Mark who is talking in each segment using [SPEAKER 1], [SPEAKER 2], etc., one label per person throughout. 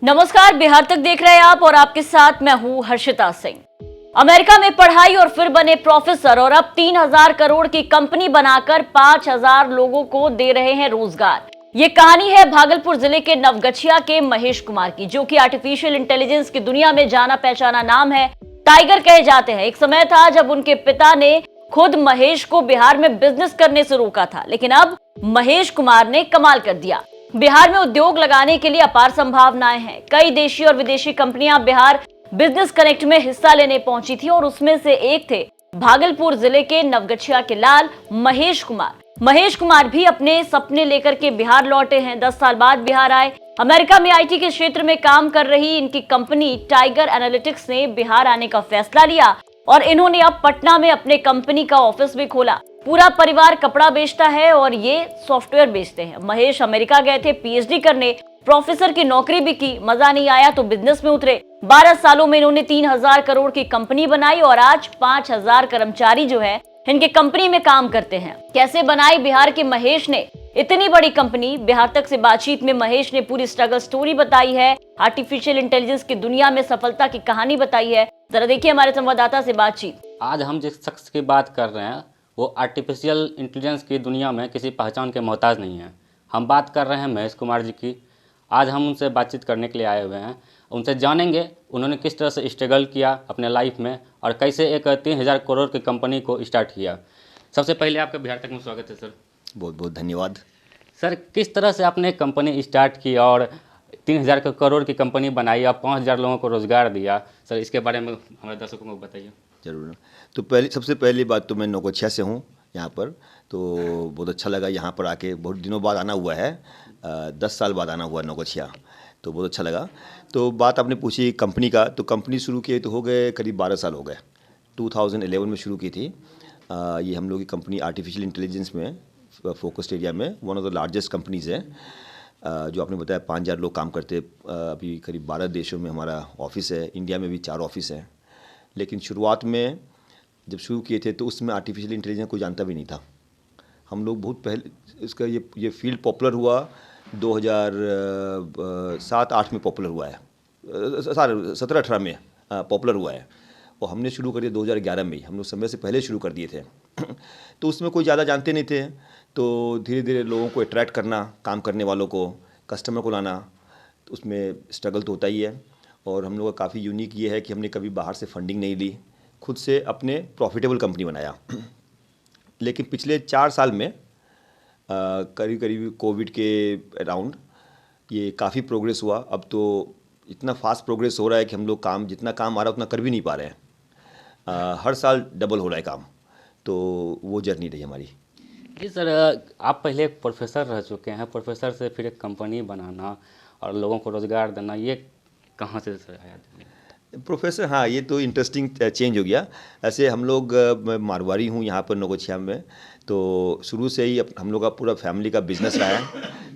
[SPEAKER 1] नमस्कार, बिहार तक देख रहे हैं आप और आपके साथ मैं हूं हर्षिता सिंह। अमेरिका में पढ़ाई और फिर बने प्रोफेसर और अब 3000 करोड़ की कंपनी बनाकर 5000 लोगों को दे रहे हैं रोजगार। ये कहानी है भागलपुर जिले के नवगछिया के महेश कुमार की, जो कि आर्टिफिशियल इंटेलिजेंस की दुनिया में जाना पहचाना नाम है। टाइगर कहे जाते हैं। एक समय था जब उनके पिता ने खुद महेश को बिहार में बिजनेस करने से रोका था, लेकिन अब महेश कुमार ने कमाल कर दिया। बिहार में उद्योग लगाने के लिए अपार संभावनाएं हैं। कई देशी और विदेशी कंपनियां बिहार बिजनेस कनेक्ट में हिस्सा लेने पहुंची थी और उसमें से एक थे भागलपुर जिले के नवगछिया के लाल महेश कुमार। महेश कुमार भी अपने सपने लेकर के बिहार लौटे हैं। 10 साल बाद बिहार आए। अमेरिका में आईटी के क्षेत्र में काम कर रही इनकी कंपनी टाइगर एनालिटिक्स ने बिहार आने का फैसला लिया और इन्होंने अब पटना में अपने कंपनी का ऑफिस भी खोला। पूरा परिवार कपड़ा बेचता है और ये सॉफ्टवेयर बेचते हैं। महेश अमेरिका गए थे पीएचडी करने, प्रोफेसर की नौकरी भी की, मजा नहीं आया तो बिजनेस में उतरे। 12 सालों में इन्होंने 3000 करोड़ की कंपनी बनाई और आज 5000 कर्मचारी जो है इनके कंपनी में काम करते हैं। कैसे बनाई बिहार के महेश ने इतनी बड़ी कंपनी? बिहार तक से बातचीत में महेश ने पूरी स्ट्रगल स्टोरी बताई है, आर्टिफिशियल इंटेलिजेंस की दुनिया में सफलता की कहानी बताई है। जरा देखिए हमारे संवाददाता से बातचीत।
[SPEAKER 2] आज हम जिस शख्स की बात कर रहे हैं वो आर्टिफिशियल इंटेलिजेंस की दुनिया में किसी पहचान के मोहताज नहीं है। हम बात कर रहे हैं महेश कुमार जी की। आज हम उनसे बातचीत करने के लिए आए हुए हैं। उनसे जानेंगे उन्होंने किस तरह से स्ट्रगल किया अपने लाइफ में और कैसे एक 3000 करोड़ की कंपनी को स्टार्ट किया। सबसे पहले आपका बिहार तक में स्वागत है सर।
[SPEAKER 3] बहुत बहुत धन्यवाद
[SPEAKER 2] सर, किस तरह से आपने कंपनी स्टार्ट की और 3000 करोड़ की कंपनी बनाई और 5000 लोगों को रोज़गार दिया? सर, इसके बारे में हमारे दर्शकों को बताइए।
[SPEAKER 3] जरूर। तो सबसे पहली बात तो मैं नौगछिया से हूँ यहाँ पर, तो बहुत अच्छा लगा यहाँ पर आके। बहुत दिनों बाद आना हुआ है, 10 साल बाद आना हुआ नौगछिया, तो बहुत अच्छा लगा। तो बात आपने पूछी कंपनी का, तो कंपनी शुरू किए तो हो गए करीब 12 साल हो गए। 2011 में शुरू की थी। ये हम लोग की कंपनी आर्टिफिशियल इंटेलिजेंस में फोकस्ड एरिया में one of the largest companies है। जो आपने बताया 5000 लोग काम करते। अभी करीब 12 देशों में हमारा ऑफिस है। इंडिया में भी 4 ऑफिस हैं। लेकिन शुरुआत में जब शुरू किए थे तो उसमें आर्टिफिशियल इंटेलिजेंस कोई जानता भी नहीं था। हम लोग बहुत पहले इसका ये फील्ड पॉपुलर हुआ 2007-8 में पॉपुलर हुआ है, 17-18 में पॉपुलर हुआ है। और हमने शुरू कर दिया 2011 में ही। हम लोग समय से पहले शुरू कर दिए थे। तो उसमें कोई ज़्यादा जानते नहीं थे। तो धीरे धीरे लोगों को अट्रैक्ट करना, काम करने वालों को, कस्टमर को लाना, तो उसमें स्ट्रगल तो होता ही है। और हम लोग का काफ़ी यूनिक ये है कि हमने कभी बाहर से फंडिंग नहीं ली, खुद से अपने प्रॉफिटेबल कंपनी बनाया। लेकिन पिछले 4 साल में करीब करीब कोविड के अराउंड ये काफ़ी प्रोग्रेस हुआ। अब तो इतना फास्ट प्रोग्रेस हो रहा है कि हम लोग जितना काम आ रहा है उतना कर भी नहीं पा रहे हैं। हर साल डबल हो रहा है काम। तो वो जर्नी रही हमारी।
[SPEAKER 2] जी सर, आप पहले एक प्रोफेसर रह चुके हैं। प्रोफेसर से फिर एक कंपनी बनाना और लोगों को रोज़गार देना, ये कहाँ से सर आया?
[SPEAKER 3] प्रोफेसर, हाँ, ये तो इंटरेस्टिंग चेंज हो गया। ऐसे हम लोग, मैं मारवाड़ी हूँ यहाँ पर नौगछिया में, तो शुरू से ही हम लोग का पूरा फैमिली का बिजनेस रहा है।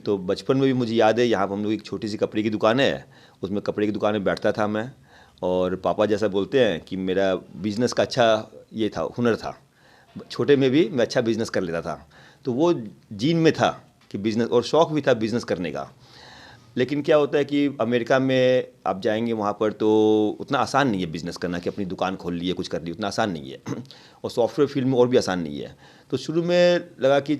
[SPEAKER 3] तो बचपन में भी मुझे याद है, यहाँ पर हम लोग एक छोटी सी कपड़े की दुकान है, उसमें कपड़े की दुकान में बैठता था मैं। और पापा जैसा बोलते हैं कि मेरा बिज़नेस का अच्छा ये था, हुनर था। छोटे में भी मैं अच्छा बिज़नेस कर लेता था। तो वो जीन में था कि बिज़नेस, और शौक़ भी था बिज़नेस करने का। लेकिन क्या होता है कि अमेरिका में आप जाएंगे वहाँ पर तो उतना आसान नहीं है बिज़नेस करना कि अपनी दुकान खोल ली है, कुछ कर ली, उतना आसान नहीं है। और सॉफ्टवेयर फील्ड में और भी आसान नहीं है। तो शुरू में लगा कि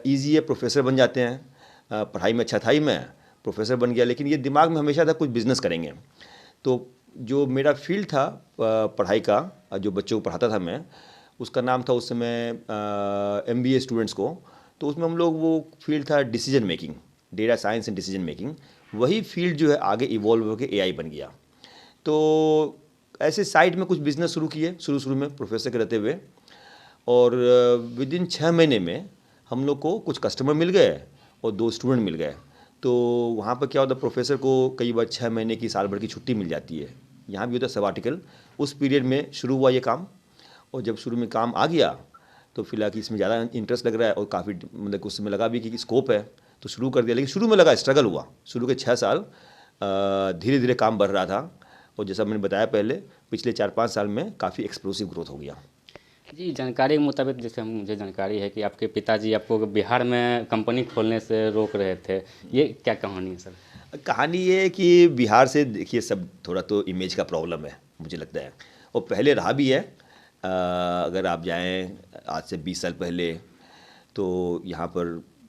[SPEAKER 3] ईजी है, प्रोफेसर बन जाते हैं। पढ़ाई में अच्छा था ही, मैं प्रोफेसर बन गया। लेकिन ये दिमाग में हमेशा था कुछ बिज़नेस करेंगे। तो जो मेरा फील्ड था पढ़ाई का, जो बच्चों को पढ़ाता था मैं, उसका नाम था उस समय MBA स्टूडेंट्स को। तो उसमें हम लोग, वो फील्ड था decision making, data science and decision making. वही फील्ड जो है आगे इवॉल्व होकर AI बन गया। तो ऐसे साइड में कुछ बिज़नेस शुरू किए शुरू में प्रोफेसर के रहते हुए। और विदिन 6 महीने में हम लोग को कुछ कस्टमर मिल गए और 2 स्टूडेंट मिल गए। तो वहाँ पर क्या होता है, प्रोफेसर को कई बार 6 महीने की, साल भर की छुट्टी मिल जाती है। यहाँ भी होता है सबैटिकल। उस पीरियड में शुरू हुआ ये काम। और जब शुरू में काम आ गया तो फिलहाल कि इसमें ज़्यादा इंटरेस्ट लग रहा है और काफ़ी मतलब उस समय लगा भी कि स्कोप है, तो शुरू कर दिया। लेकिन शुरू में लगा स्ट्रगल हुआ। शुरू के 6 साल धीरे धीरे काम बढ़ रहा था। और जैसा मैंने बताया पहले, पिछले 4-5 साल में काफ़ी एक्सप्लोसिव ग्रोथ हो गया।
[SPEAKER 2] जी, जानकारी के मुताबिक जैसे मुझे जानकारी है कि आपके पिताजी आपको बिहार में कंपनी खोलने से रोक रहे थे, ये क्या कहानी है सर?
[SPEAKER 3] कहानी ये है कि बिहार से देखिए सब थोड़ा तो इमेज का प्रॉब्लम है मुझे लगता है, और पहले रहा भी है। अगर आप जाएं आज से 20 साल पहले तो यहाँ पर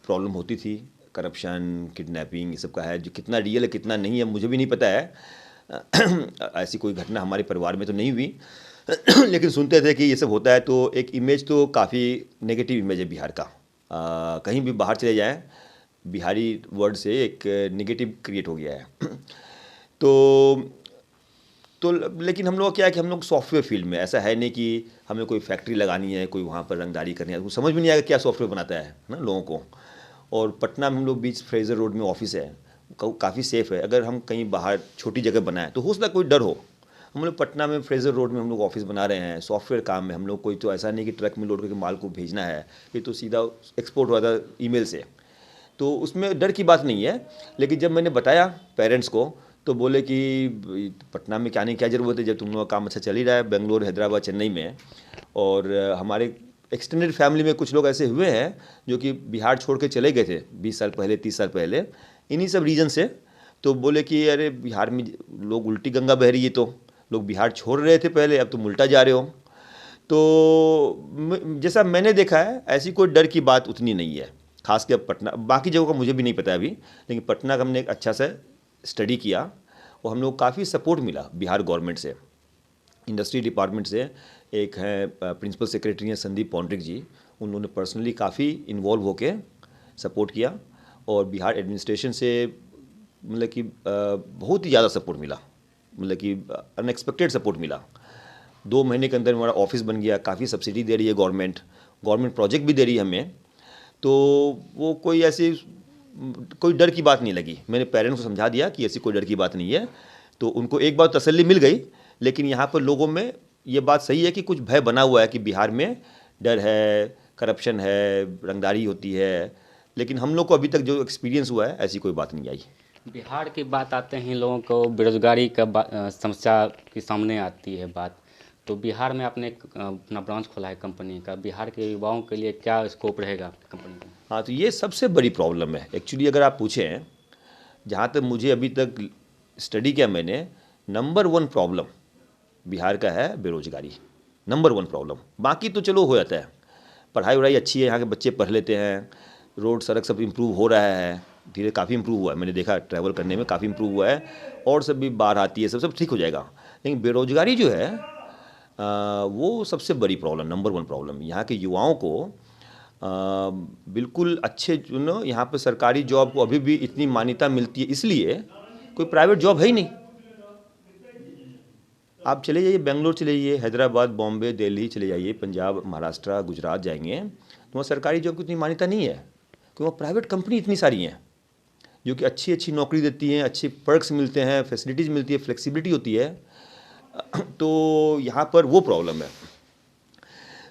[SPEAKER 3] प्रॉब्लम होती थी, करप्शन, किडनैपिंग, ये सब का है। जो कितना रियल है कितना नहीं है मुझे भी नहीं पता है। ऐसी कोई घटना हमारे परिवार में तो नहीं हुई। लेकिन सुनते थे कि ये सब होता है, तो एक इमेज तो काफ़ी नेगेटिव इमेज है बिहार का। कहीं भी बाहर चले जाएं, बिहारी वर्ड से एक नेगेटिव क्रिएट हो गया है। तो लेकिन हम लोग क्या है कि हम लोग सॉफ्टवेयर फील्ड में, ऐसा है नहीं कि हमें कोई फैक्ट्री लगानी है, कोई वहाँ पर रंगदारी करनी है, वो समझ में नहीं आएगा क्या सॉफ्टवेयर बनाता है ना लोगों को। और पटना में हम लोग बीच फ्रेजर रोड में ऑफिस है, काफ़ी सेफ़ है। अगर हम कहीं बाहर छोटी जगह बनाएं तो हो सकता है कोई डर हो। हम लोग पटना में फ्रेजर रोड में हम लोग ऑफिस बना रहे हैं, सॉफ्टवेयर काम में हम लोग, कोई तो ऐसा नहीं कि ट्रक में लोड करके माल को भेजना है, ये तो सीधा एक्सपोर्ट हुआ था ईमेल से, तो उसमें डर की बात नहीं है। लेकिन जब मैंने बताया पेरेंट्स को तो बोले कि पटना में क्या नहीं, क्या ज़रूरत है जब तुम लोग का काम अच्छा चल ही रहा है बेंगलोर, हैदराबाद, चेन्नई में। और हमारे एक्सटेंडेड फैमिली में कुछ लोग ऐसे हुए हैं जो कि बिहार छोड़ के चले गए थे 20 साल पहले, 30 साल पहले, इन्हीं सब रीजन से। तो बोले कि अरे बिहार में लोग उल्टी गंगा बह रही है, तो लोग बिहार छोड़ रहे थे पहले, अब तुम उल्टा जा रहे हो। तो जैसा मैंने देखा है ऐसी कोई डर की बात उतनी नहीं है, खास कर पटना। बाकी जगहों का मुझे भी नहीं पता अभी, लेकिन पटना का हमने एक अच्छा सा स्टडी किया और हम लोग काफ़ी सपोर्ट मिला बिहार गवर्नमेंट से, इंडस्ट्री डिपार्टमेंट से। एक है प्रिंसिपल सेक्रेटरी हैं संदीप पौंड्रिक जी, उन्होंने पर्सनली काफ़ी इन्वॉल्व होके सपोर्ट किया। और बिहार एडमिनिस्ट्रेशन से मतलब कि बहुत ही ज़्यादा सपोर्ट मिला, मतलब कि अनएक्सपेक्टेड सपोर्ट मिला। 2 महीने के अंदर हमारा ऑफिस बन गया, काफ़ी सब्सिडी दे रही है गवर्नमेंट प्रोजेक्ट भी दे रही है हमें। तो वो कोई ऐसी कोई डर की बात नहीं लगी। मैंने पेरेंट्स को समझा दिया कि ऐसी कोई डर की बात नहीं है, तो उनको एक बात तसल्ली मिल गई। लेकिन यहाँ पर लोगों में ये बात सही है कि कुछ भय बना हुआ है कि बिहार में डर है, करप्शन है, रंगदारी होती है। लेकिन हम लोग को अभी तक जो एक्सपीरियंस हुआ है ऐसी कोई बात नहीं आई।
[SPEAKER 2] बिहार की बात आते हैं, लोगों को बेरोजगारी का समस्या के सामने आती है बात। तो बिहार में आपने अपना ब्रांच खोला है कंपनी का, बिहार के युवाओं के लिए क्या स्कोप रहेगा कंपनी का?
[SPEAKER 3] हाँ, तो ये सबसे बड़ी प्रॉब्लम है एक्चुअली। अगर आप पूछें, जहाँ तक मुझे अभी तक स्टडी किया मैंने, नंबर 1 प्रॉब्लम बिहार का है बेरोजगारी, नंबर 1 प्रॉब्लम। बाकी तो चलो हो जाता है, पढ़ाई वढ़ाई अच्छी है, यहाँ के बच्चे पढ़ लेते हैं, रोड सड़क सब इम्प्रूव हो रहा है, धीरे काफ़ी इम्प्रूव हुआ है। मैंने देखा ट्रैवल करने में काफ़ी इम्प्रूव हुआ है, और सब भी बाढ़ आती है, सब ठीक हो जाएगा। लेकिन बेरोजगारी जो है वो सबसे बड़ी प्रॉब्लम, नंबर 1 प्रॉब्लम। यहाँ के युवाओं को बिल्कुल अच्छे यहाँ पर सरकारी जॉब को अभी भी इतनी मान्यता मिलती है, इसलिए कोई प्राइवेट जॉब है ही नहीं। आप चले जाइए, बेंगलोर चले जाइए, हैदराबाद, बॉम्बे, दिल्ली चले जाइए, पंजाब, महाराष्ट्र, गुजरात जाएंगे तो वहाँ सरकारी जॉब की इतनी मान्यता नहीं है, क्योंकि वहाँ प्राइवेट कंपनी इतनी सारी हैं जो कि अच्छी अच्छी नौकरी देती हैं, अच्छे पर्क्स मिलते हैं, फैसिलिटीज़ मिलती है, फ्लेक्सिबिलिटी होती है। तो यहाँ पर वो प्रॉब्लम है।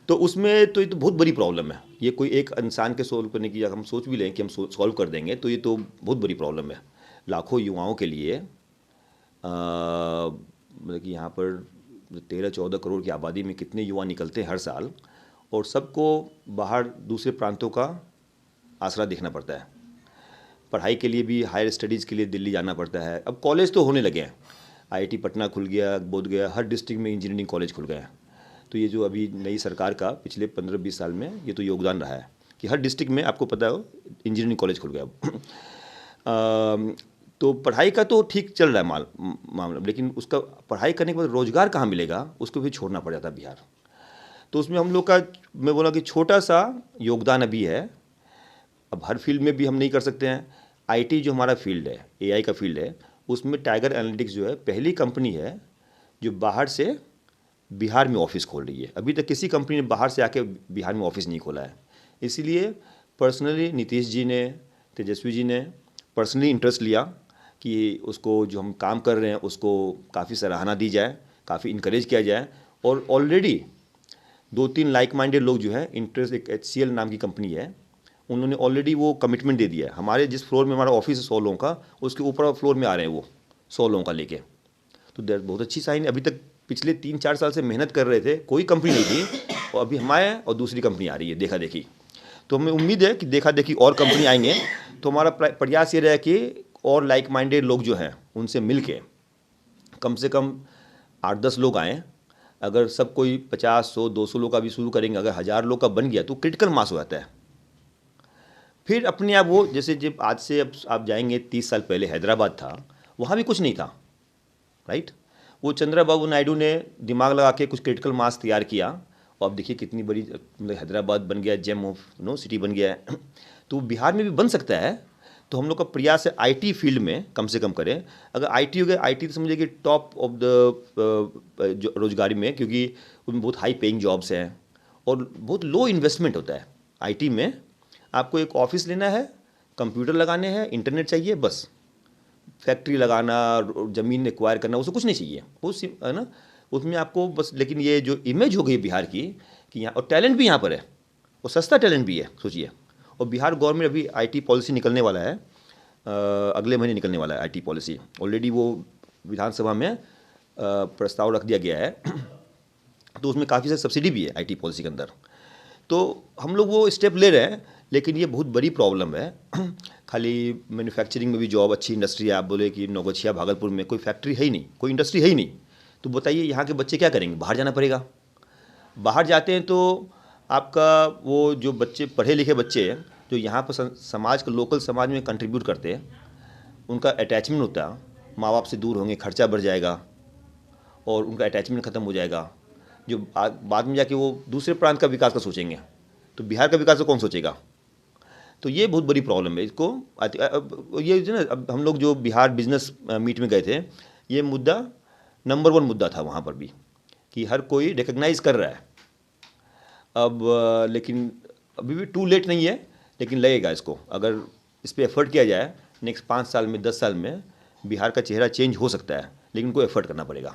[SPEAKER 3] तो उसमें तो ये तो बहुत बड़ी प्रॉब्लम है। ये कोई एक इंसान के सॉल्व करने की, अगर हम सोच भी लें कि हम सॉल्व कर देंगे, तो ये तो बहुत बड़ी प्रॉब्लम है लाखों युवाओं के लिए। मतलब कि यहाँ पर 13-14 करोड़ की आबादी में कितने युवा निकलते हैं हर साल, और सबको बाहर दूसरे प्रांतों का आसरा देखना पड़ता है। पढ़ाई के लिए भी, हायर स्टडीज़ के लिए दिल्ली जाना पड़ता है। अब कॉलेज तो होने लगे हैं, IIT पटना खुल गया, बोध गया, हर डिस्ट्रिक्ट में इंजीनियरिंग कॉलेज खुल गए हैं। तो ये जो अभी नई सरकार का पिछले 15-20 साल में ये तो योगदान रहा है कि हर डिस्ट्रिक्ट में आपको पता हो इंजीनियरिंग कॉलेज खुल गया। तो पढ़ाई का तो ठीक चल रहा है मामला, लेकिन उसका पढ़ाई करने के बाद रोज़गार कहाँ मिलेगा, उसको भी छोड़ना पड़ जाता है बिहार। तो उसमें हम लोग का, मैं बोला कि छोटा सा योगदान अभी है। अब हर फील्ड में भी हम नहीं कर सकते हैं। IT जो हमारा फील्ड है, AI का फील्ड है, उसमें टाइगर एनालिटिक्स जो है पहली कंपनी है जो बाहर से बिहार में ऑफिस खोल रही है। अभी तक किसी कंपनी ने बाहर से आके बिहार में ऑफिस नहीं खोला है। इसीलिए पर्सनली नीतीश जी ने, तेजस्वी जी ने पर्सनली इंटरेस्ट लिया कि उसको, जो हम काम कर रहे हैं उसको काफ़ी सराहना दी जाए, काफ़ी इनकरेज किया जाए। और ऑलरेडी 2-3 लाइक माइंडेड लोग जो है, इंटरेस्ट, एक HCL नाम की कंपनी है, उन्होंने ऑलरेडी वो कमिटमेंट दे दिया है। हमारे जिस फ्लोर में हमारा ऑफिस है 100 लोगों का, उसके ऊपर फ्लोर में आ रहे हैं वो 100 लोगों का लेके। तो बहुत अच्छी साइन। अभी तक पिछले 3-4 साल से मेहनत कर रहे थे, कोई कंपनी नहीं थी, और अभी हमारे और दूसरी कंपनी आ रही है, देखा देखी। तो हमें उम्मीद है कि देखा देखी और कंपनी आएंगे। तो हमारा प्रयास ये रहा कि और लाइक माइंडेड लोग जो हैं उनसे मिल के कम से कम 8-10 लोग आएँ। अगर सब कोई 50, 100, 200 लोग का भी शुरू करेंगे, अगर 1000 लोग का बन गया तो क्रिटिकल मास हो जाता है। फिर अपने आप वो, जैसे जब आज से अब आप जाएंगे 30 साल पहले हैदराबाद था, वहाँ भी कुछ नहीं था, राइट। वो चंद्रबाबू नायडू ने दिमाग लगा के कुछ क्रिटिकल मास तैयार किया और अब देखिए कितनी बड़ी, मतलब हैदराबाद बन गया, जेम ऑफ सिटी बन गया है। तो बिहार में भी बन सकता है। तो हम लोग का प्रयास है आईटी फील्ड में कम से कम करें। अगर आईटी हो गया, आईटी तो समझिए कि टॉप ऑफ द रोजगारी में, क्योंकि उनमें बहुत हाई पेइंग जॉब्स हैं और बहुत लो इन्वेस्टमेंट होता है आईटी में। आपको एक ऑफिस लेना है, कंप्यूटर लगाने हैं, इंटरनेट चाहिए, बस। फैक्ट्री लगाना, ज़मीन एक्वायर करना, उससे कुछ नहीं चाहिए, वो है ना, उसमें आपको बस। लेकिन ये जो इमेज हो गई बिहार की कि यहाँ, और टैलेंट भी यहाँ पर है, और सस्ता टैलेंट भी है, सोचिए। और बिहार गवर्नमेंट अभी आईटी पॉलिसी निकलने वाला है, अगले महीने निकलने वाला है आईटी पॉलिसी। ऑलरेडी वो विधानसभा में प्रस्ताव रख दिया गया है। तो उसमें काफ़ी सारी सब्सिडी भी है आईटी पॉलिसी के अंदर। तो हम लोग वो स्टेप ले रहे हैं, लेकिन ये बहुत बड़ी प्रॉब्लम है। खाली मैन्युफैक्चरिंग में भी जॉब, अच्छी इंडस्ट्री है। आप बोले कि नौगछिया भागलपुर में कोई फैक्ट्री है ही नहीं, कोई इंडस्ट्री है ही नहीं, तो बताइए यहाँ के बच्चे क्या करेंगे? बाहर जाना पड़ेगा। बाहर जाते हैं तो आपका वो जो बच्चे, पढ़े लिखे बच्चे जो यहाँ पर समाज को, लोकल समाज में कंट्रीब्यूट करते हैं, उनका अटैचमेंट होता है, माँ बाप से दूर होंगे, खर्चा बढ़ जाएगा और उनका अटैचमेंट ख़त्म हो जाएगा। जो बाद में जाके वो दूसरे प्रांत का विकास का सोचेंगे, तो बिहार का विकास तो कौन सोचेगा? तो ये बहुत बड़ी प्रॉब्लम है। इसको ये जो ना, अब हम लोग जो बिहार बिजनेस मीट में गए थे, ये मुद्दा नंबर 1 मुद्दा था वहाँ पर भी, कि हर कोई रिकग्नाइज कर रहा है। अब लेकिन अभी भी टू लेट नहीं है, लेकिन लगेगा इसको। अगर इस पर एफर्ट किया जाए, नेक्स्ट 5 साल में, 10 साल में बिहार का चेहरा चेंज हो सकता है, लेकिन उनको एफर्ट करना पड़ेगा।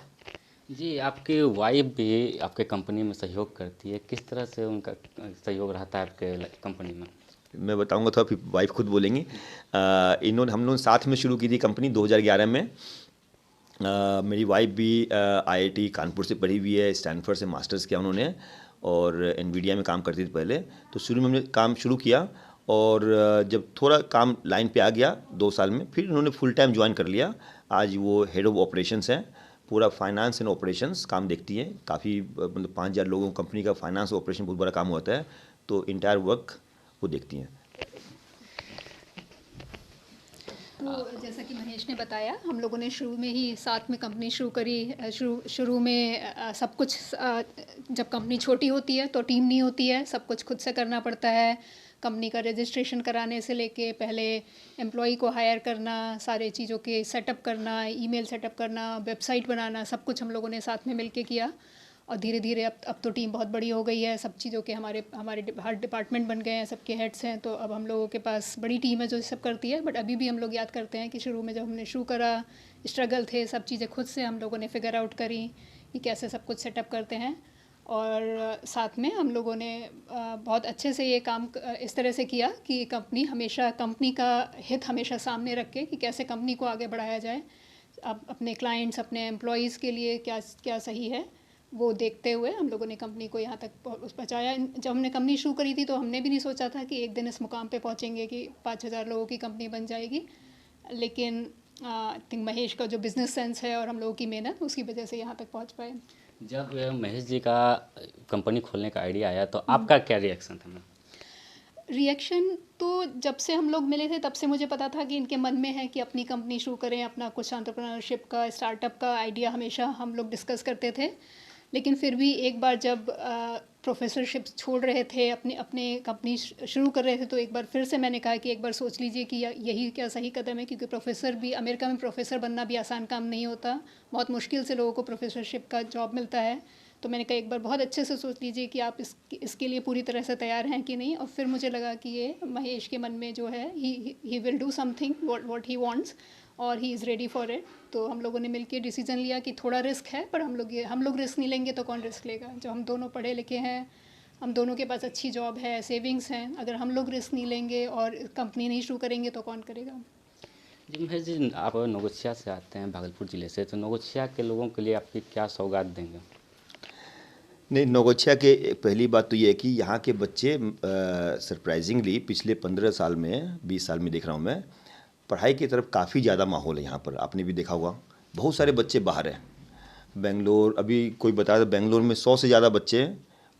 [SPEAKER 2] जी, आपकी वाइफ भी आपके कंपनी में सहयोग करती है, किस तरह से उनका सहयोग रहता है आपके कंपनी में?
[SPEAKER 3] मैं बताऊंगा तो फिर वाइफ खुद बोलेंगी। हम लोग साथ में शुरू की थी कंपनी 2011 में। मेरी वाइफ भी आईआईटी कानपुर से पढ़ी हुई है, स्टैनफोर्ड से मास्टर्स किया उन्होंने, और एनवीडिया में काम करती थी पहले। तो शुरू में हमने काम शुरू किया, और जब थोड़ा काम लाइन पे आ गया 2 साल में, फिर उन्होंने फुल टाइम ज्वाइन कर लिया। आज वो हेड ऑफ ऑपरेशंस हैं, पूरा फाइनेंस एंड ऑपरेशंस काम देखती हैं। काफ़ी, मतलब 5000 लोगों कंपनी का फाइनेंस ऑपरेशन बहुत बड़ा काम होता है, तो इंटायर वर्क वो देखती हैं।
[SPEAKER 4] तो जैसा कि महेश ने बताया, हम लोगों ने शुरू में ही साथ में कंपनी शुरू करी। शुरू में सब कुछ, जब कंपनी छोटी होती है तो टीम नहीं होती है, सब कुछ खुद से करना पड़ता है। कंपनी का रजिस्ट्रेशन कराने से लेके पहले एम्प्लॉई को हायर करना, सारे चीज़ों के सेटअप करना, ईमेल सेटअप करना, वेबसाइट बनाना, सब कुछ हम लोगों ने साथ में मिलके किया। और धीरे धीरे अब तो टीम बहुत बड़ी हो गई है, सब चीज़ों के हमारे हर डिपार्टमेंट बन गए हैं, सबके हेड्स हैं, तो अब हम लोगों के पास बड़ी टीम है जो सब करती है। बट अभी भी हम लोग याद करते हैं कि शुरू में जब हमने शुरू करा, स्ट्रगल थे, सब चीज़ें खुद से हम लोगों ने फिगर आउट करी कि कैसे सब कुछ सेटअप करते हैं। और साथ में हम लोगों ने बहुत अच्छे से ये काम इस तरह से किया कि कंपनी का हित हमेशा सामने रख के, कि कैसे कंपनी को आगे बढ़ाया जाए। अब अपने क्लाइंट्स, अपने एम्प्लॉयज़ के लिए क्या क्या सही है, वो देखते हुए हम लोगों ने कंपनी को यहाँ तक पहुँचाया। जब हमने कंपनी शुरू करी थी तो हमने भी नहीं सोचा था कि एक दिन इस मुकाम पे पहुँचेंगे कि 5000 लोगों की कंपनी बन जाएगी। लेकिन आई थिंक महेश का जो बिज़नेस सेंस है और हम लोगों की मेहनत, उसकी वजह से यहाँ तक पहुँच पाए।
[SPEAKER 2] जब महेश जी का कंपनी खोलने का आइडिया आया तो आपका क्या रिएक्शन था?
[SPEAKER 4] रिएक्शन तो जब से हम लोग मिले थे तब से मुझे पता था कि इनके मन में है कि अपनी कंपनी शुरू करें, अपना कुछ एंटरप्रेन्योरशिप का, स्टार्टअप का आइडिया हमेशा हम लोग डिस्कस करते थे। लेकिन फिर भी एक बार जब प्रोफेसरशिप छोड़ रहे थे, अपने कंपनी शुरू कर रहे थे, तो एक बार फिर से मैंने कहा कि एक बार सोच लीजिए कि यही क्या सही कदम है, क्योंकि प्रोफेसर भी, अमेरिका में प्रोफेसर बनना भी आसान काम नहीं होता, बहुत मुश्किल से लोगों को प्रोफेसरशिप का जॉब मिलता है। तो मैंने कहा एक बार बहुत अच्छे से सोच लीजिए कि आप इसके लिए पूरी तरह से तैयार हैं कि नहीं। और फिर मुझे लगा कि ये महेश के मन में जो है, he will do something what he wants, और he is ready for it. तो हम लोगों ने मिलकर डिसीजन लिया कि थोड़ा रिस्क है, पर हम लोग रिस्क नहीं लेंगे तो कौन रिस्क लेगा। जो हम दोनों पढ़े लिखे हैं, हम दोनों के पास अच्छी जॉब है, सेविंग्स हैं, अगर हम लोग रिस्क नहीं लेंगे और कंपनी नहीं शुरू करेंगे तो कौन करेगा।
[SPEAKER 2] जी महेश जी, आप नौगछिया से आते हैं, भागलपुर ज़िले से, तो नौगछिया के लोगों के लिए आपकी क्या सौगात देंगे?
[SPEAKER 3] नहीं, नौगछिया के पहली बात तो ये है कि यहाँ के बच्चे सरप्राइजिंगली पिछले 15 साल में, 20 साल में देख रहा हूँ मैं, पढ़ाई की तरफ काफ़ी ज़्यादा माहौल है यहाँ पर, आपने भी देखा होगा। बहुत सारे बच्चे बाहर हैं। बेंगलोर, अभी कोई बताया तो बेंगलोर में 100 से ज़्यादा बच्चे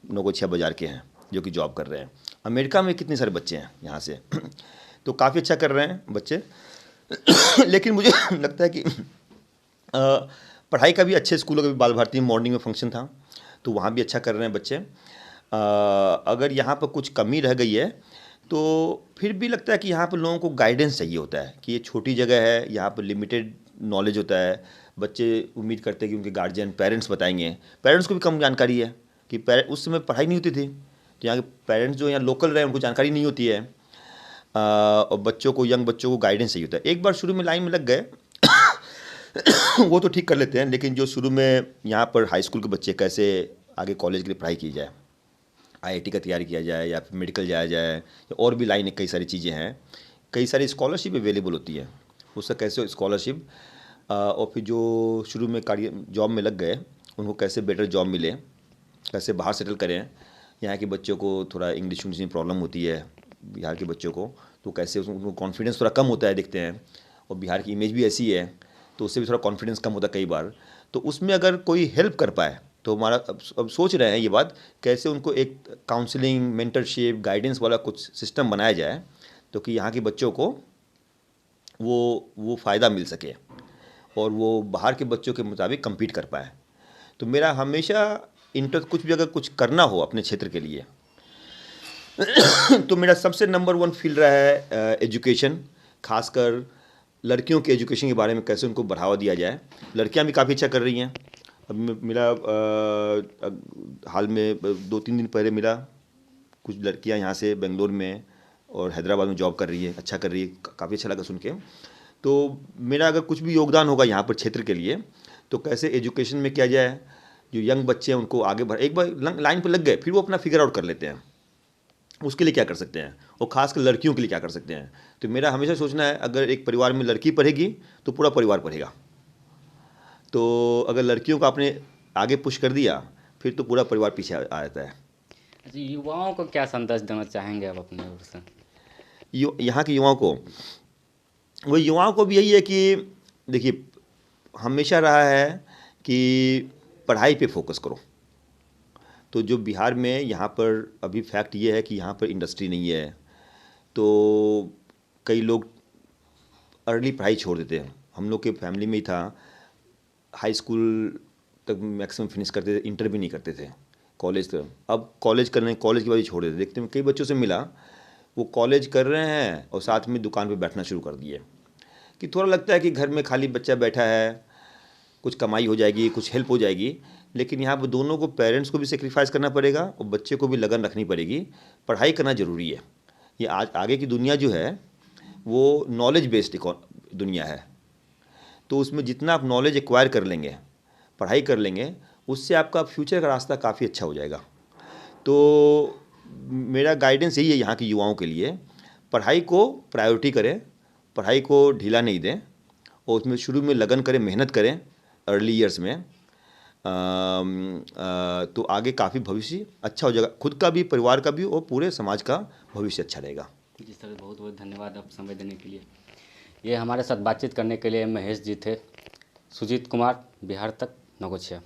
[SPEAKER 3] नौगछिया बाज़ार के हैं जो कि जॉब कर रहे हैं। अमेरिका में कितने सारे बच्चे हैं यहाँ से तो काफ़ी अच्छा कर रहे हैं बच्चे लेकिन मुझे लगता है कि पढ़ाई का भी अच्छे स्कूलों का भी बाल भारती मॉर्निंग में फंक्शन था तो वहाँ भी अच्छा कर रहे हैं बच्चे। अगर यहाँ पर कुछ कमी रह गई है तो फिर भी लगता है कि यहाँ पर लोगों को गाइडेंस चाहिए होता है कि ये छोटी जगह है, यहाँ पर लिमिटेड नॉलेज होता है। बच्चे उम्मीद करते हैं कि उनके गार्जियन पेरेंट्स बताएंगे, पेरेंट्स को भी कम जानकारी है कि उस समय पढ़ाई नहीं होती थी तो यहाँ के पेरेंट्स जो यहाँ लोकल रहे उनको जानकारी नहीं होती है। और बच्चों को, यंग बच्चों को गाइडेंस चाहिए होता है। एक बार शुरू में लाइन में लग गए वो तो ठीक कर लेते हैं, लेकिन जो शुरू में यहाँ पर हाई स्कूल के बच्चे कैसे आगे कॉलेज के लिए पढ़ाई की जाए, आईआईटी का तैयारी किया जाए या फिर मेडिकल जाया जाए या और भी लाइन, कई सारी चीज़ें हैं, कई सारी स्कॉलरशिप अवेलेबल होती है, उससे कैसे स्कॉलरशिप और फिर जो शुरू में जॉब में लग गए उनको कैसे बेटर जॉब मिले, कैसे बाहर सेटल करें। यहाँ के बच्चों को थोड़ा इंग्लिश में प्रॉब्लम होती है बिहार के बच्चों को, तो कैसे उनको कॉन्फिडेंस थोड़ा कम होता है दिखते हैं, और बिहार की इमेज भी ऐसी है तो उससे भी थोड़ा कॉन्फिडेंस कम होता है कई बार। तो उसमें अगर कोई हेल्प कर पाए तो हमारा अब सोच रहे हैं ये बात, कैसे उनको एक काउंसलिंग, मेंटरशिप, गाइडेंस वाला कुछ सिस्टम बनाया जाए तो कि यहाँ के बच्चों को वो फ़ायदा मिल सके और वो बाहर के बच्चों के मुताबिक compete कर पाए। तो मेरा हमेशा कुछ भी अगर कुछ करना हो अपने क्षेत्र के लिए तो मेरा सबसे नंबर 1 फील्ड रहा है एजुकेशन, खासकर लड़कियों के एजुकेशन के बारे में कैसे उनको बढ़ावा दिया जाए। लड़कियां भी काफ़ी अच्छा कर रही हैं। अब मेरा हाल में 2-3 दिन पहले मिला, कुछ लड़कियां यहाँ से बेंगलोर में और हैदराबाद में जॉब कर रही है, अच्छा कर रही है, काफ़ी अच्छा लगा सुन के। तो मेरा अगर कुछ भी योगदान होगा यहाँ पर क्षेत्र के लिए तो कैसे एजुकेशन में किया जाए, जो यंग बच्चे हैं उनको आगे बढ़, एक बार लाइन पर लग गए फिर वो अपना फिगर आउट कर लेते हैं, उसके लिए क्या कर सकते हैं, और ख़ासकर लड़कियों के लिए क्या कर सकते हैं। तो मेरा हमेशा सोचना है अगर एक परिवार में लड़की पढ़ेगी तो पूरा परिवार पढ़ेगा, तो अगर लड़कियों को आपने आगे पुश कर दिया फिर तो पूरा परिवार पीछे आ जाता है।
[SPEAKER 2] अच्छा, युवाओं को क्या संदेश देना चाहेंगे आप अपने ओर से?
[SPEAKER 3] यहाँ के युवाओं को भी यही है कि देखिए, हमेशा रहा है कि पढ़ाई पे फोकस करो। तो जो बिहार में यहाँ पर अभी फैक्ट ये है कि यहाँ पर इंडस्ट्री नहीं है, तो कई लोग अर्ली पढ़ाई छोड़ देते हैं। हम लोग के फैमिली में ही था, हाई स्कूल तक मैक्सिमम फिनिश करते थे, इंटर भी नहीं करते थे, कॉलेज तक। अब कॉलेज के बाद ही छोड़ देते। देखते हैं कई बच्चों से मिला, वो कॉलेज कर रहे हैं और साथ में दुकान पे बैठना शुरू कर दिए, कि थोड़ा लगता है कि घर में खाली बच्चा बैठा है, कुछ कमाई हो जाएगी, कुछ हेल्प हो जाएगी, लेकिन यहाँ पर दोनों को, पेरेंट्स को भी सेक्रीफाइस करना पड़ेगा और बच्चे को भी लगन रखनी पड़ेगी। पढ़ाई करना ज़रूरी है। ये आज आगे की दुनिया जो है वो नॉलेज बेस्ड दुनिया है, तो उसमें जितना आप नॉलेज एक्वायर कर लेंगे, पढ़ाई कर लेंगे, उससे आपका फ्यूचर का रास्ता काफ़ी अच्छा हो जाएगा। तो मेरा गाइडेंस यही है यहाँ के युवाओं के लिए, पढ़ाई को प्रायोरिटी करें, पढ़ाई को ढीला नहीं दें और उसमें शुरू में लगन करें, मेहनत करें अर्ली ईयर्स में, तो आगे काफ़ी भविष्य अच्छा हो जाएगा, खुद का भी, परिवार का भी और पूरे समाज का भविष्य अच्छा रहेगा।
[SPEAKER 2] जी सर, बहुत बहुत धन्यवाद आप समय देने के लिए। ये हमारे साथ बातचीत करने के लिए महेश जी थे। सुजीत कुमार, बिहार तक, नौगछिया।